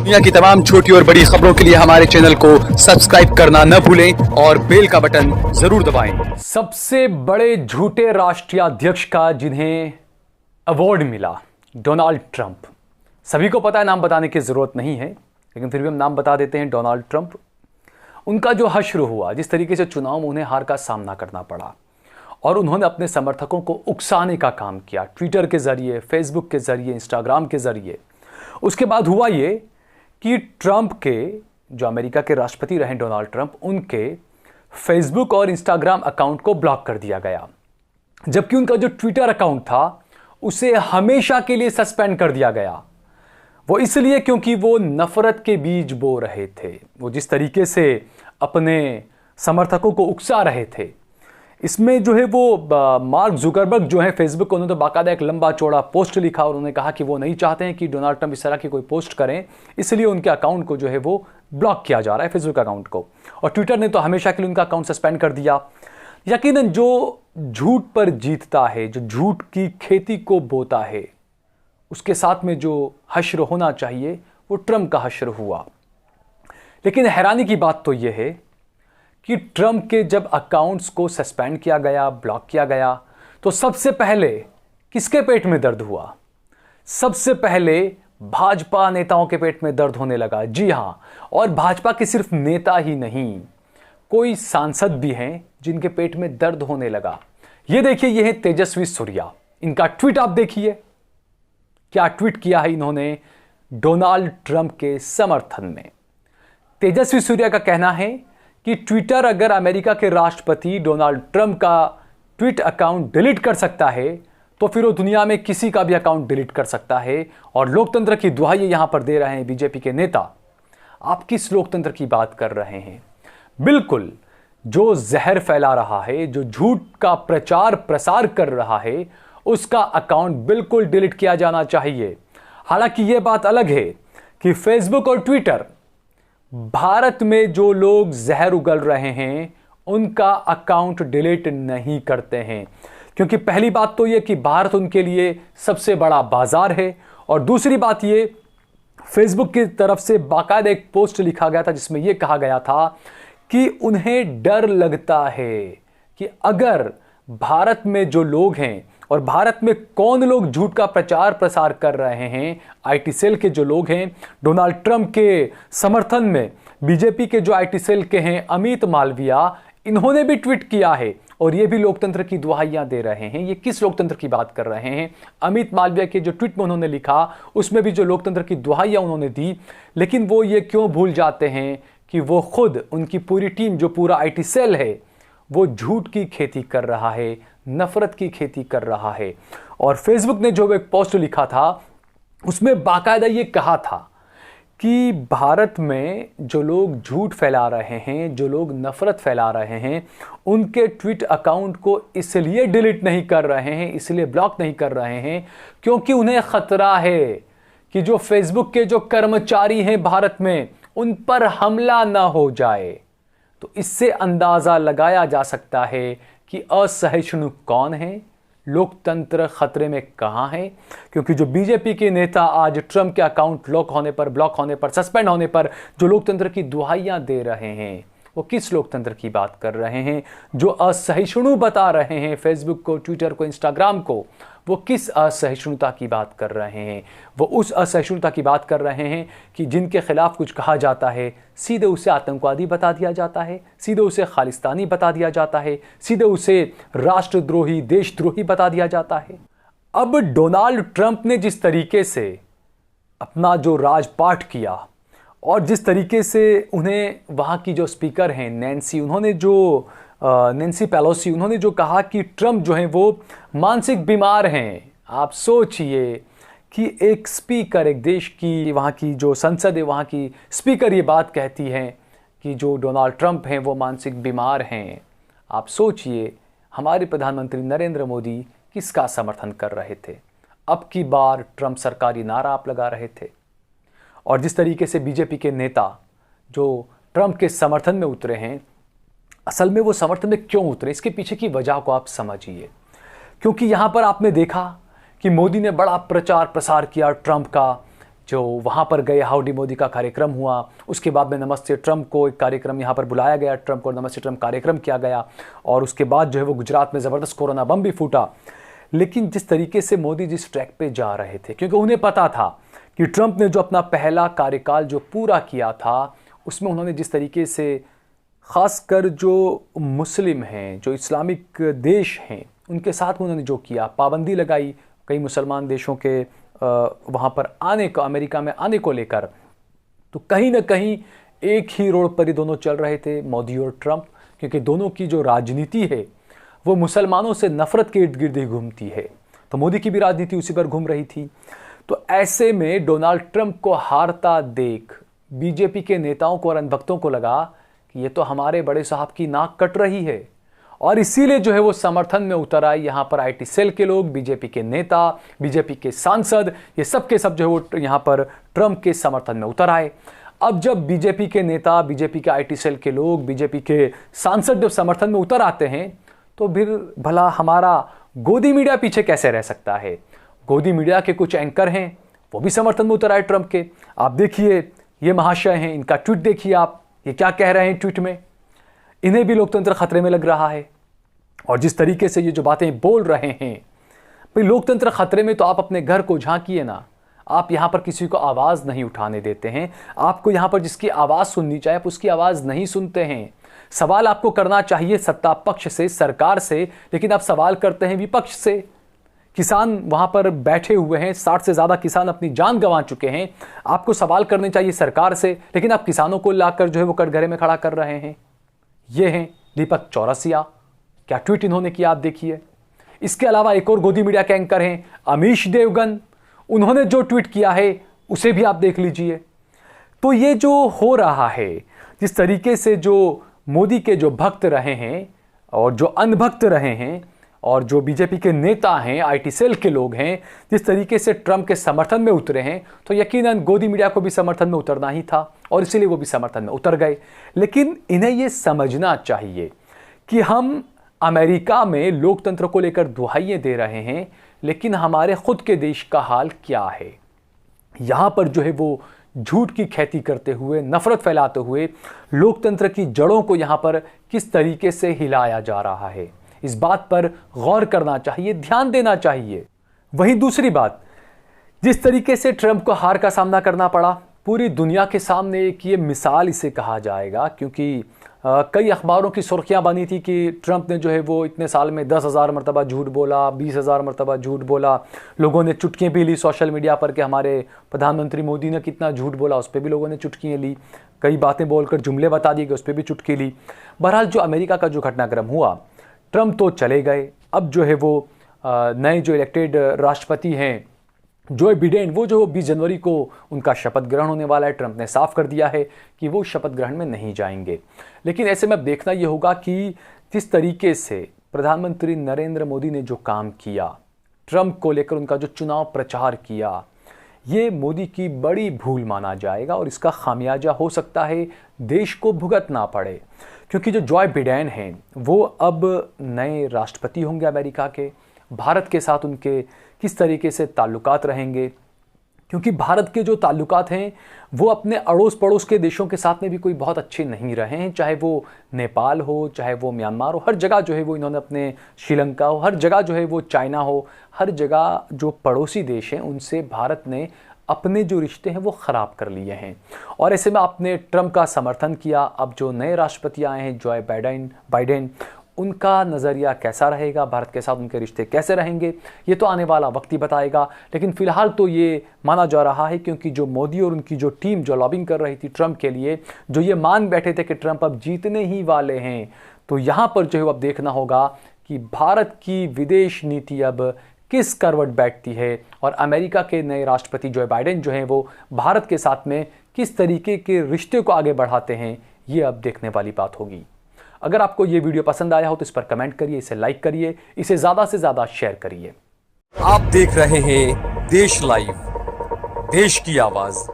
दुनिया की तमाम छोटी और बड़ी खबरों के लिए हमारे चैनल को सब्सक्राइब करना न भूलें और बेल का बटन जरूर दबाएं। सबसे बड़े झूठे राष्ट्रीय अध्यक्ष का जिन्हें अवार्ड मिला, डोनाल्ड ट्रंप। सभी को पता है, नाम बताने की जरूरत नहीं है, लेकिन फिर भी हम नाम बता देते हैं। डोनाल्ड ट्रंप, उनका जो हश्र हुआ, जिस तरीके से चुनाव में उन्हें हार का सामना करना पड़ा और उन्होंने अपने समर्थकों को उकसाने का काम किया, ट्विटर के जरिए, फेसबुक के जरिए, इंस्टाग्राम के जरिए। उसके बाद हुआ ये कि ट्रंप के, जो अमेरिका के राष्ट्रपति रहे डोनाल्ड ट्रंप, उनके फेसबुक और इंस्टाग्राम अकाउंट को ब्लॉक कर दिया गया, जबकि उनका जो ट्विटर अकाउंट था उसे हमेशा के लिए सस्पेंड कर दिया गया। वो इसलिए क्योंकि वो नफरत के बीज बो रहे थे। वो जिस तरीके से अपने समर्थकों को उकसा रहे थे, इसमें जो है वो मार्क जुकरबर्ग जो है फेसबुक को, उन्होंने तो बाकायदा एक लंबा चौड़ा पोस्ट लिखा और उन्होंने कहा कि वो नहीं चाहते हैं कि डोनाल्ड ट्रंप इस तरह की कोई पोस्ट करें, इसलिए उनके अकाउंट को जो है वो ब्लॉक किया जा रहा है, फेसबुक अकाउंट को। और ट्विटर ने तो हमेशा के लिए उनका अकाउंट सस्पेंड कर दिया। यकीनन जो झूठ पर जीतता है, जो झूठ की खेती को बोता है, उसके साथ में जो हश्र होना चाहिए वो ट्रंप का हश्र हुआ। लेकिन हैरानी की बात तो यह है कि ट्रंप के जब अकाउंट्स को सस्पेंड किया गया, ब्लॉक किया गया, तो सबसे पहले किसके पेट में दर्द हुआ? सबसे पहले भाजपा नेताओं के पेट में दर्द होने लगा। जी हां, और भाजपा के सिर्फ नेता ही नहीं, कोई सांसद भी हैं जिनके पेट में दर्द होने लगा। ये देखिए, ये है तेजस्वी सूर्या। इनका ट्वीट आप देखिए, क्या ट्वीट किया है इन्होंने डोनाल्ड ट्रंप के समर्थन में। तेजस्वी सूर्या का कहना है कि ट्विटर अगर अमेरिका के राष्ट्रपति डोनाल्ड ट्रंप का ट्वीट अकाउंट डिलीट कर सकता है, तो फिर वो दुनिया में किसी का भी अकाउंट डिलीट कर सकता है। और लोकतंत्र की दुहाई यहां पर दे रहे हैं बीजेपी के नेता। आप किस लोकतंत्र की बात कर रहे हैं? बिल्कुल, जो जहर फैला रहा है, जो झूठ का प्रचार प्रसार कर रहा है, उसका अकाउंट बिल्कुल डिलीट किया जाना चाहिए। हालांकि यह बात अलग है कि फेसबुक और ट्विटर, भारत में जो लोग जहर उगल रहे हैं उनका अकाउंट डिलीट नहीं करते हैं, क्योंकि पहली बात तो यह कि भारत उनके लिए सबसे बड़ा बाजार है, और दूसरी बात यह, फेसबुक की तरफ से बाकायदा एक पोस्ट लिखा गया था जिसमें यह कहा गया था कि उन्हें डर लगता है कि अगर भारत में जो लोग हैं, और भारत में कौन लोग झूठ का प्रचार प्रसार कर रहे हैं, आईटी सेल के जो लोग हैं, डोनाल्ड ट्रंप के समर्थन में बीजेपी के जो आईटी सेल के हैं अमित मालविया, इन्होंने भी ट्वीट किया है और ये भी लोकतंत्र की दुहाइयां दे रहे हैं। ये किस लोकतंत्र की बात कर रहे हैं? अमित मालविया के जो ट्वीट में उन्होंने लिखा, उसमें भी जो लोकतंत्र की दुहाइयां उन्होंने दी, लेकिन वो ये क्यों भूल जाते हैं कि वो खुद, उनकी पूरी टीम, जो पूरा आईटी सेल है, वो झूठ की खेती कर रहा है, नफरत की खेती कर रहा है। और फेसबुक ने जो एक पोस्ट लिखा था उसमें बाकायदा ये कहा था कि भारत में जो लोग झूठ फैला रहे हैं, जो लोग नफरत फैला रहे हैं, उनके ट्वीट अकाउंट को इसलिए डिलीट नहीं कर रहे हैं, इसलिए ब्लॉक नहीं कर रहे हैं, क्योंकि उन्हें खतरा है कि जो फेसबुक के जो कर्मचारी हैं भारत में, उन पर हमला ना हो जाए। तो इससे अंदाजा लगाया जा सकता है कि असहिष्णु कौन है, लोकतंत्र खतरे में कहां है। क्योंकि जो बीजेपी के नेता आज ट्रंप के अकाउंट ब्लॉक होने पर, सस्पेंड होने पर जो लोकतंत्र की दुहाइयां दे रहे हैं, वो किस लोकतंत्र की बात कर रहे हैं? जो असहिष्णु बता रहे हैं फेसबुक को, ट्विटर को, इंस्टाग्राम को, वो किस असहिष्णुता की बात कर रहे हैं? वो उस असहिष्णुता की बात कर रहे हैं कि जिनके खिलाफ कुछ कहा जाता है, सीधे उसे आतंकवादी बता दिया जाता है, सीधे उसे खालिस्तानी बता दिया जाता है, सीधे उसे राष्ट्रद्रोही, देशद्रोही बता दिया जाता है। अब डोनाल्ड ट्रंप ने जिस तरीके से अपना जो राजपाट किया और जिस तरीके से उन्हें वहाँ की जो स्पीकर हैं नैन्सी, नैन्सी पेलोसी, उन्होंने जो कहा कि ट्रंप जो हैं वो मानसिक बीमार हैं। आप सोचिए कि एक स्पीकर, एक देश की, वहाँ की जो संसद है, वहाँ की स्पीकर ये बात कहती है कि जो डोनाल्ड ट्रंप हैं वो मानसिक बीमार हैं। आप सोचिए, हमारे प्रधानमंत्री नरेंद्र मोदी किसका समर्थन कर रहे थे? अब की बार ट्रंप सरकारी नारा आप लगा रहे थे। और जिस तरीके से बीजेपी के नेता जो ट्रंप के समर्थन में उतरे हैं, असल में वो समर्थन में क्यों उतरे, इसके पीछे की वजह को आप समझिए। क्योंकि यहां पर आपने देखा कि मोदी ने बड़ा प्रचार प्रसार किया ट्रंप का जो वहाँ पर गए, हाउडी मोदी का कार्यक्रम हुआ, उसके बाद में नमस्ते ट्रंप को एक कार्यक्रम यहाँ पर बुलाया गया, ट्रंप को नमस्ते ट्रंप कार्यक्रम किया गया, और उसके बाद जो है वो गुजरात में ज़बरदस्त कोरोना बम भी फूटा। लेकिन जिस तरीके से मोदी जिस ट्रैक पे जा रहे थे, क्योंकि उन्हें पता था कि ट्रंप ने जो अपना पहला कार्यकाल जो पूरा किया था, उसमें उन्होंने जिस तरीके से ख़ासकर जो मुस्लिम हैं, जो इस्लामिक देश हैं, उनके साथ में उन्होंने जो किया, पाबंदी लगाई कई मुसलमान देशों के वहाँ पर आने को, अमेरिका में आने को लेकर, तो कहीं ना कहीं एक ही रोड पर ही दोनों चल रहे थे, मोदी और ट्रंप, क्योंकि दोनों की जो राजनीति है वो मुसलमानों से नफरत के इर्द गिर्द ही घूमती है। तो मोदी की भी राजनीति उसी पर घूम रही थी। तो ऐसे में डोनाल्ड ट्रंप को हारता देख बीजेपी के नेताओं को और अनभक्तों को लगा कि ये तो हमारे बड़े साहब की नाक कट रही है, और इसीलिए जो है वो समर्थन में उतर आए यहाँ पर आईटी सेल के लोग, बीजेपी के नेता, बीजेपी के सांसद, ये सब के सब जो है वो यहाँ पर ट्रंप के समर्थन में उतर आए। अब जब बीजेपी के नेता, बीजेपी के आईटी सेल के लोग, बीजेपी के सांसद जब समर्थन में उतर आते हैं, तो फिर भला हमारा गोदी मीडिया पीछे कैसे रह सकता है। गोदी मीडिया के कुछ एंकर हैं, वो भी समर्थन में उतर आए ट्रंप के। आप देखिए, ये महाशय हैं, इनका ट्वीट देखिए आप, ये क्या कह रहे हैं ट्वीट में। इन्हें भी लोकतंत्र खतरे में लग रहा है, और जिस तरीके से ये जो बातें बोल रहे हैं, भाई लोकतंत्र खतरे में तो आप अपने घर को झांकिए ना। आप यहाँ पर किसी को आवाज़ नहीं उठाने देते हैं। आपको यहाँ पर जिसकी आवाज़ सुननी चाहिए आप उसकी आवाज़ नहीं सुनते हैं। सवाल आपको करना चाहिए सत्ता पक्ष से, सरकार से, लेकिन आप सवाल करते हैं विपक्ष से। किसान वहाँ पर बैठे हुए हैं, 60 से ज़्यादा किसान अपनी जान गंवा चुके हैं। आपको सवाल करने चाहिए सरकार से, लेकिन आप किसानों को लाकर जो है वो कटघरे में खड़ा कर रहे हैं। ये हैं दीपक चौरसिया, क्या ट्वीट इन्होंने किया आप देखिए। इसके अलावा एक और गोदी मीडिया के एंकर हैं अमीश देवगन, उन्होंने जो ट्वीट किया है उसे भी आप देख लीजिए। तो ये जो हो रहा है, जिस तरीके से जो मोदी के जो भक्त रहे हैं और जो अनभक्त रहे हैं, और जो बीजेपी के नेता हैं, आईटी सेल के लोग हैं, जिस तरीके से ट्रंप के समर्थन में उतरे हैं, तो यकीनन गोदी मीडिया को भी समर्थन में उतरना ही था, और इसीलिए वो भी समर्थन में उतर गए। लेकिन इन्हें ये समझना चाहिए कि हम अमेरिका में लोकतंत्र को लेकर दुहाइयां दे रहे हैं, लेकिन हमारे खुद के देश का हाल क्या है। यहाँ पर जो है वो झूठ की खेती करते हुए, नफरत फैलाते हुए लोकतंत्र की जड़ों को यहाँ पर किस तरीके से हिलाया जा रहा है, इस बात पर गौर करना चाहिए, ध्यान देना चाहिए। वहीं दूसरी बात, जिस तरीके से ट्रंप को हार का सामना करना पड़ा, पूरी दुनिया के सामने एक ये मिसाल इसे कहा जाएगा, क्योंकि कई अखबारों की सुर्खियां बनी थी कि ट्रंप ने जो है वो इतने साल में 10,000 मरतबा झूठ बोला, 20,000 मरतबा झूठ बोला। लोगों ने चुटकियाँ भी ली सोशल मीडिया पर कि हमारे प्रधानमंत्री मोदी ने कितना झूठ बोला, उस पर भी लोगों ने चुटकियाँ ली। कई बातें बोलकर जुमले बता दिए गए, उस पर भी चुटकी ली। बहरहाल जो अमेरिका का जो घटनाक्रम हुआ, ट्रंप तो चले गए। अब जो है वो नए जो इलेक्टेड राष्ट्रपति हैं जो बिडेन, वो जो 20 जनवरी को उनका शपथ ग्रहण होने वाला है। ट्रंप ने साफ कर दिया है कि वो शपथ ग्रहण में नहीं जाएंगे। लेकिन ऐसे में अब देखना ये होगा कि जिस तरीके से प्रधानमंत्री नरेंद्र मोदी ने जो काम किया, ट्रंप को लेकर उनका जो चुनाव प्रचार किया, ये मोदी की बड़ी भूल माना जाएगा, और इसका खामियाजा हो सकता है देश को भुगतना पड़े। क्योंकि जो जॉय बिडेन हैं वो अब नए राष्ट्रपति होंगे अमेरिका के। भारत के साथ उनके किस तरीके से ताल्लुकात रहेंगे, क्योंकि भारत के जो ताल्लुकात हैं वो अपने अड़ोस पड़ोस के देशों के साथ में भी कोई बहुत अच्छे नहीं रहे हैं, चाहे वो नेपाल हो, चाहे वो म्यांमार हो, हर जगह जो है वो इन्होंने अपने, श्रीलंका हो, हर जगह जो है वो चाइना हो, हर जगह जो पड़ोसी देश हैं उनसे भारत ने अपने जो रिश्ते हैं वो ख़राब कर लिए हैं। और ऐसे में आपने ट्रंप का समर्थन किया। अब जो नए राष्ट्रपति आए हैं जॉय बाइडेन, उनका नज़रिया कैसा रहेगा, भारत के साथ उनके रिश्ते कैसे रहेंगे, ये तो आने वाला वक्त ही बताएगा। लेकिन फ़िलहाल तो ये माना जा रहा है, क्योंकि जो मोदी और उनकी जो टीम जो लॉबिंग कर रही थी ट्रंप के लिए, जो ये मान बैठे थे कि ट्रंप अब जीतने ही वाले हैं, तो यहाँ पर जो है अब देखना होगा कि भारत की विदेश नीति अब किस करवट बैठती है, और अमेरिका के नए राष्ट्रपति जो बाइडेन जो हैं वो भारत के साथ में किस तरीके के रिश्ते को आगे बढ़ाते हैं, ये अब देखने वाली बात होगी। अगर आपको ये वीडियो पसंद आया हो तो इस पर कमेंट करिए, इसे लाइक करिए, इसे ज़्यादा से ज़्यादा शेयर करिए। आप देख रहे हैं देश लाइव, देश की आवाज़।